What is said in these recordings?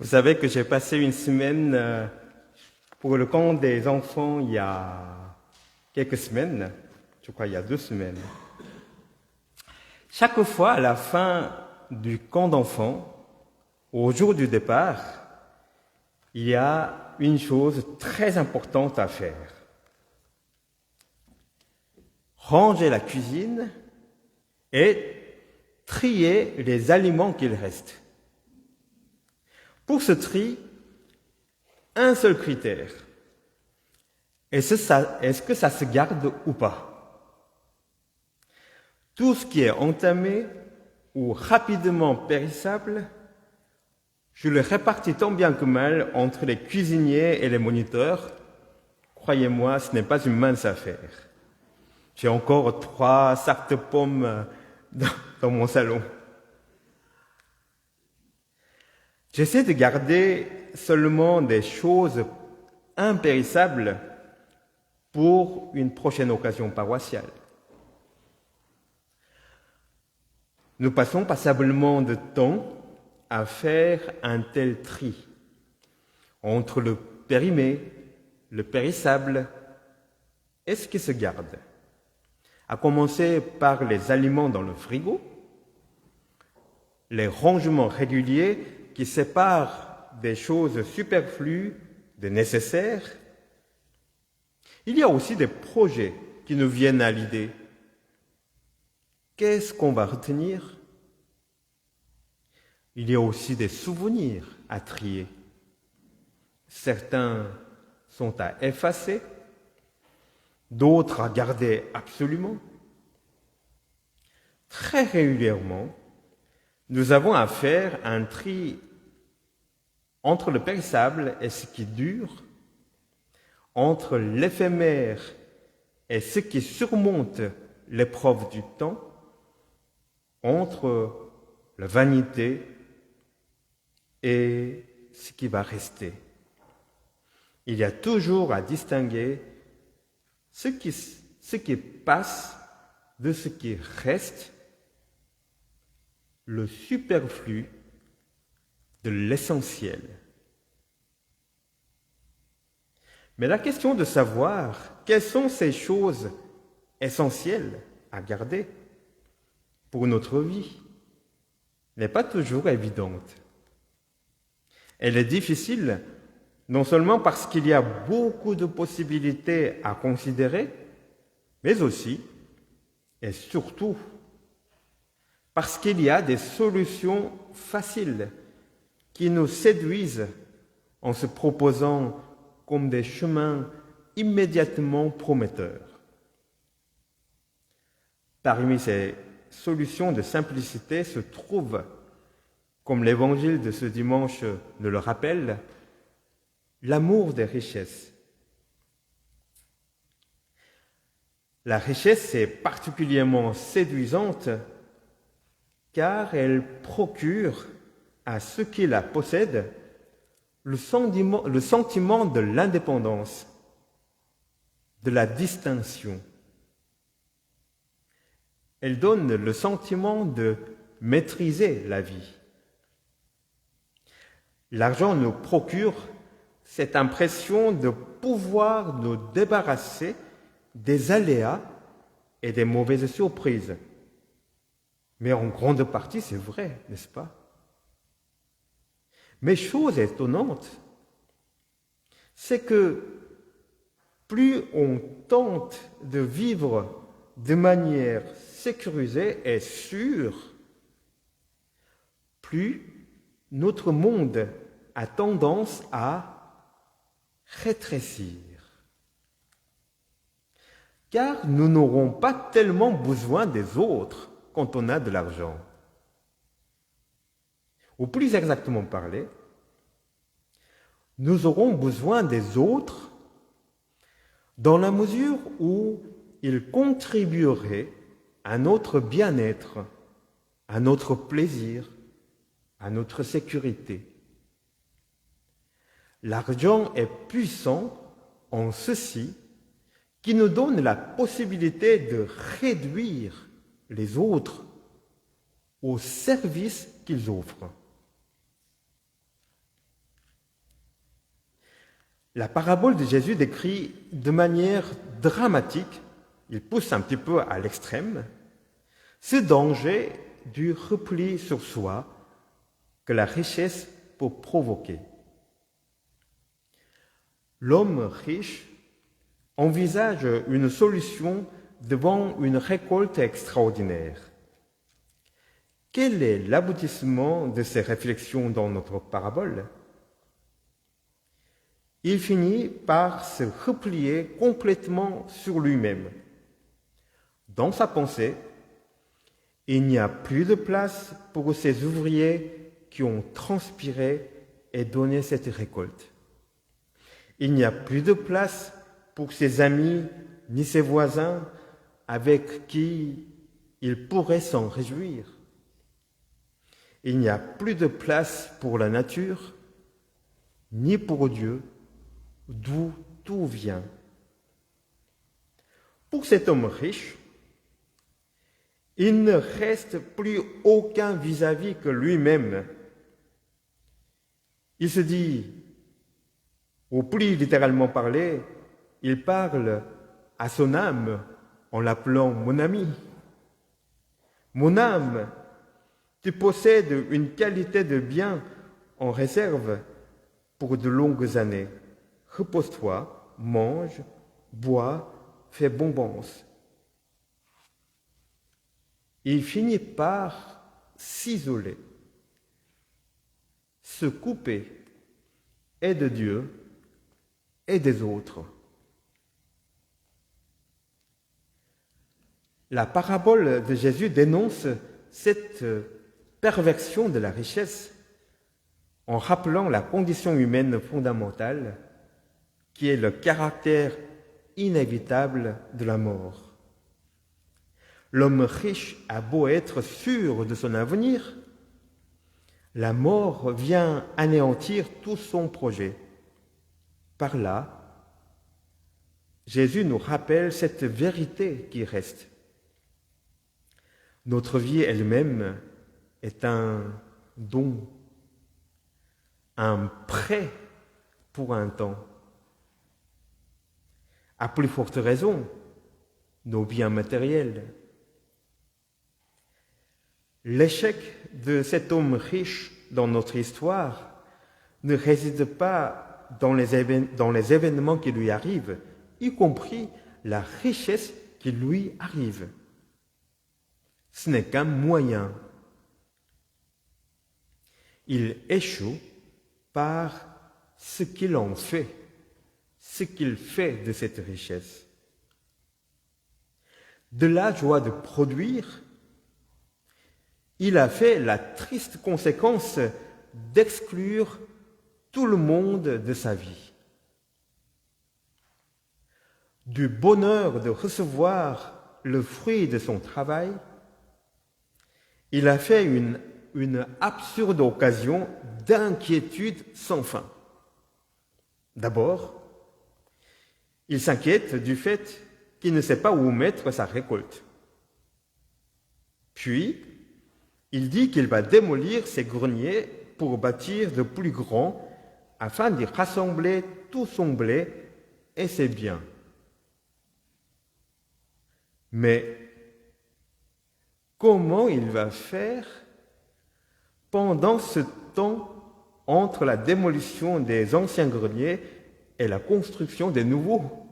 Vous savez que j'ai passé une semaine pour le camp des enfants il y a quelques semaines, je crois il y a 2 semaines. Chaque fois, à la fin du camp d'enfants, au jour du départ, il y a une chose très importante à faire. Ranger la cuisine et trier les aliments qu'il reste. Pour ce tri, un seul critère. Est-ce que ça se garde ou pas? Tout ce qui est entamé ou rapidement périssable, je le répartis tant bien que mal entre les cuisiniers et les moniteurs. Croyez-moi, ce n'est pas une mince affaire. J'ai encore 3 sacs de pommes dans mon salon. J'essaie de garder seulement des choses impérissables pour une prochaine occasion paroissiale. Nous passons passablement de temps à faire un tel tri entre le périmé, le périssable et ce qui se garde. À commencer par les aliments dans le frigo, les rangements réguliers qui séparent des choses superflues des nécessaires. Il y a aussi des projets qui nous viennent à l'idée. Qu'est-ce qu'on va retenir? Il y a aussi des souvenirs à trier. Certains sont à effacer, d'autres à garder absolument. Très régulièrement, nous avons à faire un tri entre le périssable et ce qui dure, entre l'éphémère et ce qui surmonte l'épreuve du temps, entre la vanité et ce qui va rester. Il y a toujours à distinguer ce qui passe de ce qui reste, le superflu de l'essentiel. Mais la question de savoir quelles sont ces choses essentielles à garder pour notre vie n'est pas toujours évidente. Elle est difficile non seulement parce qu'il y a beaucoup de possibilités à considérer, mais aussi et surtout parce qu'il y a des solutions faciles qui nous séduisent en se proposant comme des chemins immédiatement prometteurs. Parmi ces solutions de simplicité se trouve, comme l'évangile de ce dimanche nous le rappelle, l'amour des richesses. La richesse est particulièrement séduisante car elle procure à ceux qui la possèdent le sentiment de l'indépendance, de la distinction. Elle donne le sentiment de maîtriser la vie. L'argent nous procure cette impression de pouvoir nous débarrasser des aléas et des mauvaises surprises. Mais en grande partie, c'est vrai, n'est-ce pas? Mais chose étonnante, c'est que plus on tente de vivre de manière sécurisée et sûre, plus notre monde a tendance à rétrécir. Car nous n'aurons pas tellement besoin des autres quand on a de l'argent. Ou plus exactement parlé, nous aurons besoin des autres dans la mesure où ils contribueraient à notre bien-être, à notre plaisir, à notre sécurité. L'argent est puissant en ceci qui nous donne la possibilité de réduire les autres au service qu'ils offrent. La parabole de Jésus décrit de manière dramatique, il pousse un petit peu à l'extrême, ce danger du repli sur soi que la richesse peut provoquer. L'homme riche envisage une solution devant une récolte extraordinaire. Quel est l'aboutissement de ces réflexions dans notre parabole? Il finit par se replier complètement sur lui-même. Dans sa pensée, il n'y a plus de place pour ces ouvriers qui ont transpiré et donné cette récolte. Il n'y a plus de place pour ses amis ni ses voisins avec qui il pourrait s'en réjouir. Il n'y a plus de place pour la nature, ni pour Dieu, d'où tout vient. Pour cet homme riche, il ne reste plus aucun vis-à-vis que lui-même. Il se dit, ou plus littéralement parlé, il parle à son âme en l'appelant mon ami. Mon âme, tu possèdes une qualité de bien en réserve pour de longues années. Repose-toi, mange, bois, fais bonbons. Il finit par s'isoler, se couper et de Dieu et des autres. La parabole de Jésus dénonce cette perversion de la richesse en rappelant la condition humaine fondamentale qui est le caractère inévitable de la mort. L'homme riche a beau être sûr de son avenir, la mort vient anéantir tout son projet. Par là, Jésus nous rappelle cette vérité qui reste. Notre vie elle-même est un don, un prêt pour un temps. À plus forte raison, nos biens matériels. L'échec de cet homme riche dans notre histoire ne réside pas dans les événements qui lui arrivent, y compris la richesse qui lui arrive. Ce n'est qu'un moyen. Il échoue par ce qu'il en fait, ce qu'il fait de cette richesse. De la joie de produire, il a fait la triste conséquence d'exclure tout le monde de sa vie. Du bonheur de recevoir le fruit de son travail, il a fait une absurde occasion d'inquiétude sans fin. D'abord, il s'inquiète du fait qu'il ne sait pas où mettre sa récolte. Puis, il dit qu'il va démolir ses greniers pour bâtir de plus grands afin d'y rassembler tout son blé et ses biens. Mais comment il va faire pendant ce temps entre la démolition des anciens greniers et la construction des nouveaux?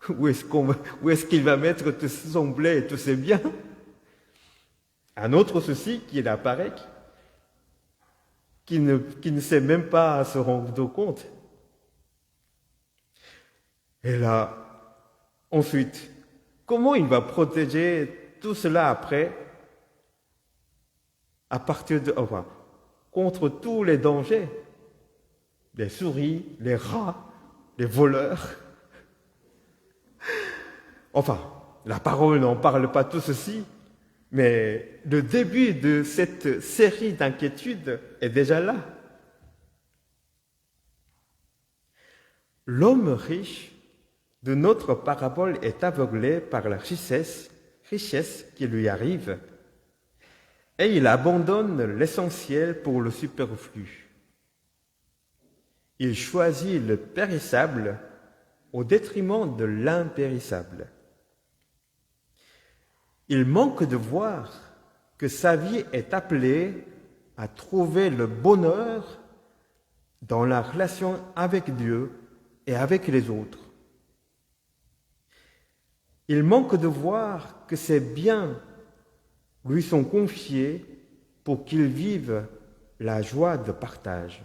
Où est-ce qu'il va mettre tout son blé et tous ses biens? Un autre souci qu'il apparaît, qui ne sait même pas se rendre compte. Et là, ensuite, comment il va protéger tout cela après, contre tous les dangers, les souris, les rats, les voleurs. Enfin, la parole n'en parle pas tout ceci, mais le début de cette série d'inquiétudes est déjà là. L'homme riche de notre parabole est aveuglé par la richesse qui lui arrive, et il abandonne l'essentiel pour le superflu. Il choisit le périssable au détriment de l'impérissable. Il manque de voir que sa vie est appelée à trouver le bonheur dans la relation avec Dieu et avec les autres. Il manque de voir que ses biens lui sont confiés pour qu'il vive la joie de partage.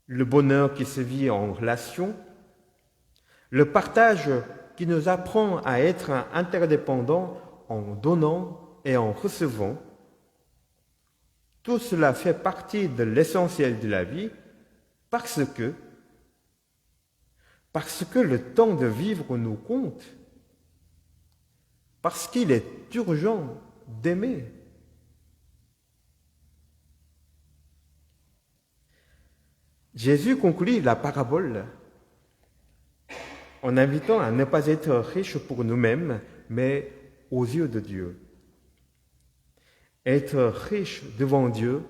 Le bonheur qui se vit en relation, le partage qui nous apprend à être interdépendants en donnant et en recevant, tout cela fait partie de l'essentiel de la vie parce que le temps de vivre nous compte, parce qu'il est urgent d'aimer. Jésus conclut la parabole en invitant à ne pas être riches pour nous-mêmes, mais aux yeux de Dieu. Être riche devant Dieu,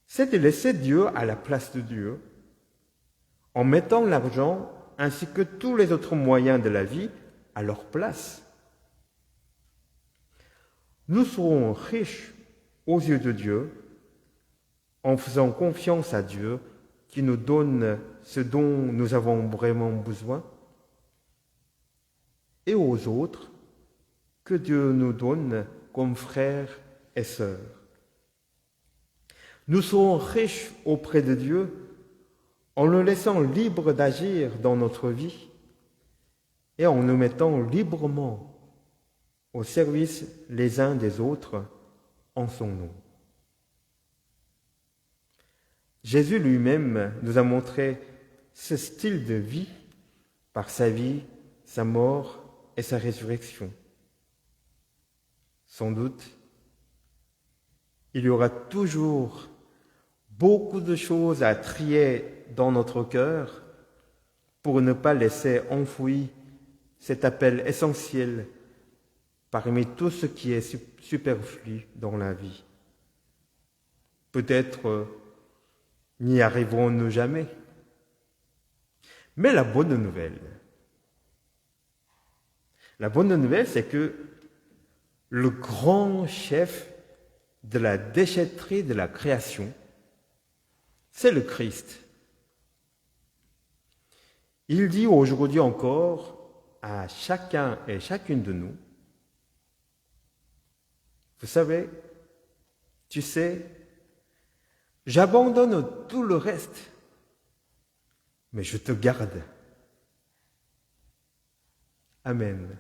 c'est de laisser Dieu à la place de Dieu, en mettant l'argent ainsi que tous les autres moyens de la vie à leur place. Nous serons riches aux yeux de Dieu en faisant confiance à Dieu qui nous donne ce dont nous avons vraiment besoin et aux autres que Dieu nous donne comme frères et sœurs. Nous serons riches auprès de Dieu en le laissant libre d'agir dans notre vie et en nous mettant librement au service les uns des autres en son nom. Jésus lui-même nous a montré ce style de vie par sa vie, sa mort et sa résurrection. Sans doute, il y aura toujours beaucoup de choses à trier dans notre cœur pour ne pas laisser enfoui cet appel essentiel parmi tout ce qui est superflu dans la vie. Peut-être n'y arriverons-nous jamais. Mais la bonne nouvelle, c'est que le grand chef de la déchetterie de la création, c'est le Christ. Il dit aujourd'hui encore à chacun et chacune de nous, vous savez, tu sais, j'abandonne tout le reste, mais je te garde. Amen.